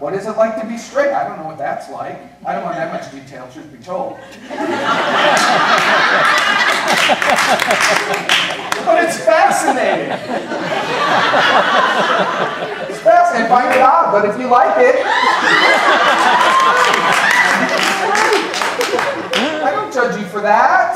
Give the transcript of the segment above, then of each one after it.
what is it like to be straight? I don't know what that's like. I don't want that much detail, truth be told. But it's fascinating. It's fascinating. Find it out, but if you like it, I don't judge you for that.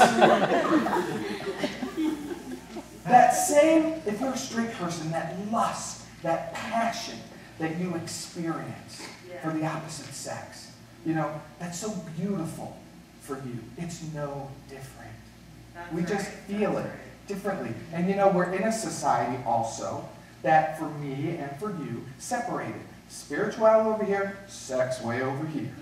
That same, if you're a straight person, that lust, that passion that you experience for the opposite sex, you know, that's so beautiful for you. It's no different. We just feel it differently. And you know, we're in a society also that, for me and for you, separated. Spirituality over here, sex way over here.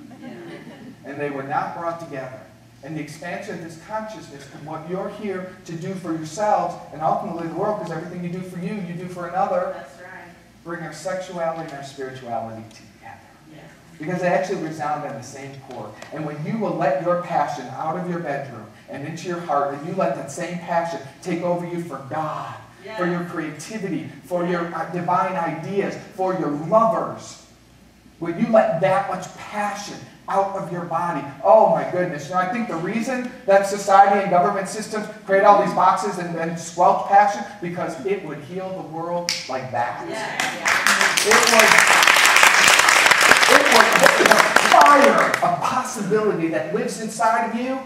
And they were not brought together. And the expansion of this consciousness and what you're here to do for yourselves and ultimately the world, because everything you do for you, you do for another. That's right. Bring our sexuality and our spirituality together. Because they actually resound on the same core. And when you will let your passion out of your bedroom and into your heart, and you let that same passion take over you for God, for your creativity, for your divine ideas, for your lovers, when you let that much passion out of your body, oh my goodness. You know, I think the reason that society and government systems create all these boxes and squelch passion, because it would heal the world like that. It was a fire, a possibility that lives inside of you.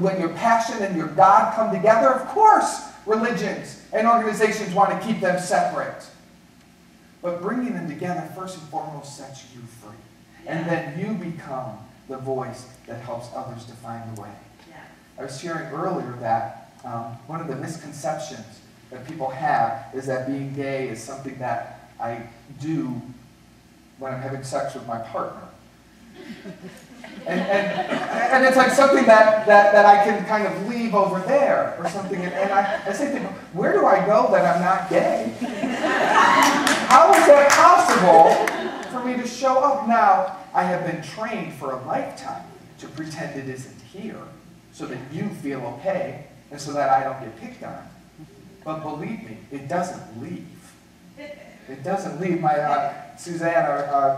When your passion and your God come together, of course, religions and organizations want to keep them separate. But bringing them together, first and foremost, sets you free. And then you become the voice that helps others to find the way. I was sharing earlier that one of the misconceptions that people have is that being gay is something that I do when I'm having sex with my partner. And it's like something that I can kind of leave over there or something. And I say to people, where do I go that I'm not gay? How is that possible for me to show up? Now, I have been trained for a lifetime to pretend it isn't here so that you feel okay and so that I don't get picked on. But believe me, it doesn't leave. It doesn't leave. My Suzanne,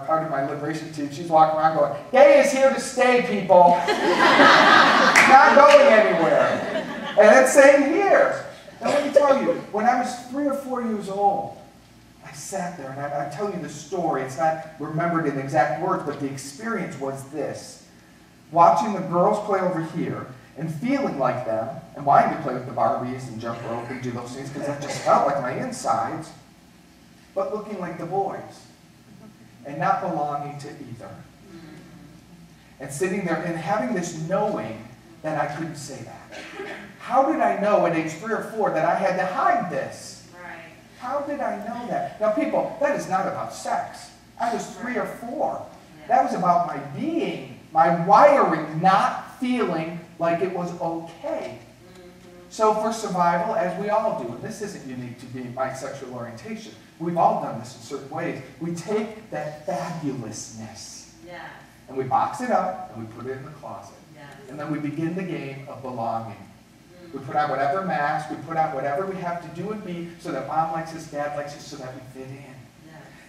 part of my liberation team, she's walking around going, gay is here to stay, people. Not going anywhere. And it's same here. And let me tell you, when I was 3 or 4 years old, I sat there and I tell you the story. It's not remembered in exact words, but the experience was this. Watching the girls play over here and feeling like them and wanting to play with the Barbies and jump rope and do those things because that just felt like my insides, but looking like the boys and not belonging to either. And sitting there and having this knowing that I couldn't say that. How did I know at age 3 or 4 that I had to hide this? How did I know that? Now people, that is not about sex. I was 3 or 4. That was about my being, my wiring, not feeling like it was okay. So for survival, as we all do, and this isn't unique to my sexual orientation, we've all done this in certain ways. We take that fabulousness and we box it up and we put it in the closet. And then we begin the game of belonging. We put on whatever mask, we put on whatever we have to do and be so that mom likes us, dad likes us, so that we fit in.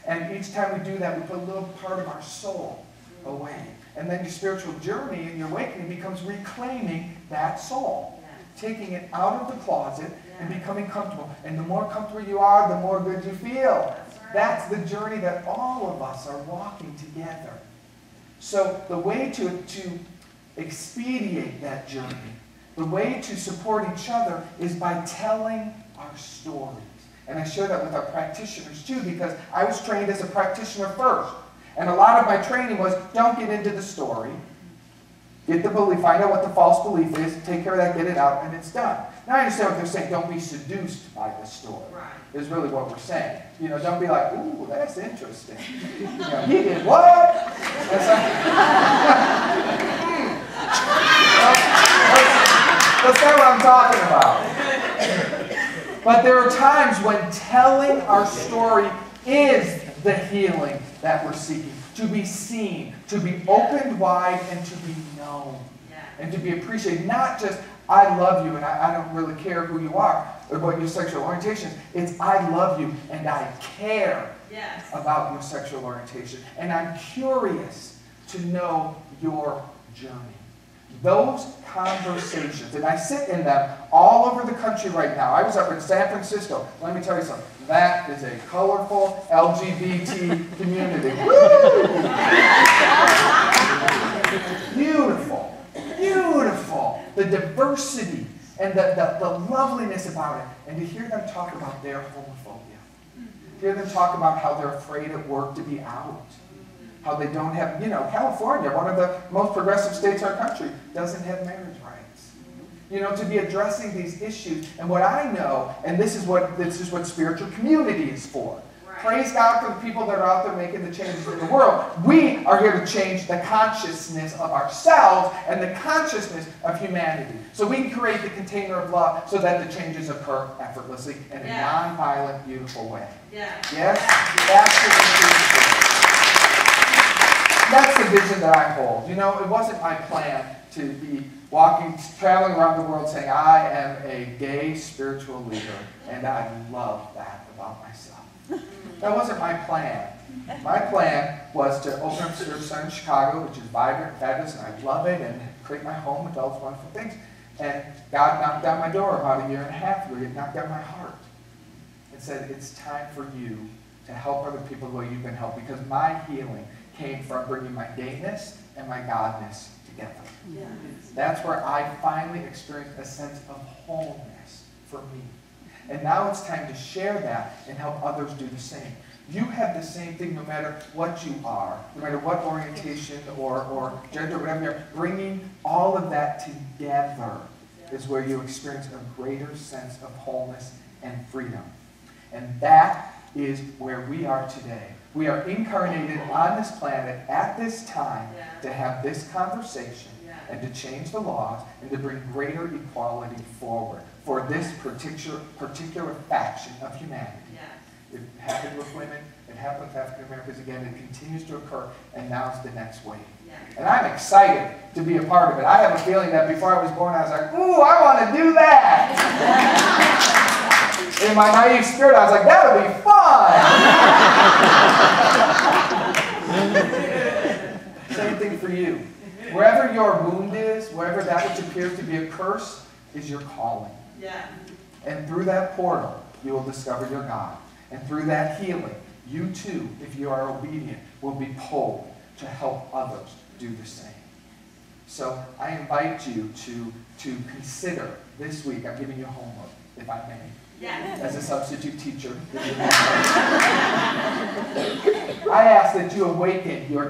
And each time we do that, we put a little part of our soul away. And then your spiritual journey and your awakening becomes reclaiming that soul. Taking it out of the closet and becoming comfortable. And the more comfortable you are, the more good you feel. That's the journey that all of us are walking together. So the way to expedite that journey, the way to support each other is by telling our stories. And I share that with our practitioners too, because I was trained as a practitioner first. And a lot of my training was, don't get into the story. Get the belief, find out what the false belief is, take care of that, get it out, and it's done. Now I understand what they're saying, don't be seduced by the story. Is really what we're saying. You know, don't be like, ooh, that's interesting. You know, he did what? That's not what I'm talking about. But there are times when telling our story is the healing that we're seeking. To be seen, to be opened wide, and to be known. And to be appreciated. Not just, I love you and I don't really care who you are or what your sexual orientation is. It's, I love you and I care about your sexual orientation. And I'm curious to know your journey. Those conversations, and I sit in them all over the country right now. I was up in San Francisco. Let me tell you something. That is a colorful LGBT community. Woo! Beautiful. Beautiful. The diversity and the loveliness about it. And to hear them talk about their homophobia. Hear them talk about how they're afraid at work to be out. How they don't have, California, one of the most progressive states in our country, doesn't have marriage rights. To be addressing these issues. And what I know, and this is what spiritual community is for. Right. Praise God for the people that are out there making the changes in the world. We are here to change the consciousness of ourselves and the consciousness of humanity. So we can create the container of love so that the changes occur effortlessly in a non-violent, beautiful way. Yes? That's the vision that I hold. It wasn't my plan to be traveling around the world saying, I am a gay spiritual leader, and I love that about myself. That wasn't my plan. My plan was to open up a spiritual center in Chicago, which is vibrant and fabulous, and I love it, and create my home with all those wonderful things. And God knocked down my door about 1.5 years ago. He knocked down my heart and said, it's time for you to help other people the way you've been helped, because my healing came from bringing my gayness and my godness together. Yes. That's where I finally experienced a sense of wholeness for me. And now it's time to share that and help others do the same. You have the same thing no matter what you are, no matter what orientation or gender, whatever you're. Bringing all of that together is where you experience a greater sense of wholeness and freedom. And that is where we are today. We are incarnated on this planet at this time to have this conversation and to change the laws and to bring greater equality forward for this particular faction of humanity. It happened with women, it happened with African Americans again, it continues to occur, and now's the next wave. And I'm excited to be a part of it. I have a feeling that before I was born, I was like, ooh, I want to do that. In my naive spirit, I was like, that'll be fun. Same thing for you. Wherever your wound is, wherever that which appears to be a curse, is your calling. And through that portal, you will discover your God. And through that healing, you too, if you are obedient, will be pulled to help others do the same. So I invite you to consider this week, I'm giving you homework, if I may. As a substitute teacher. I ask that you awaken your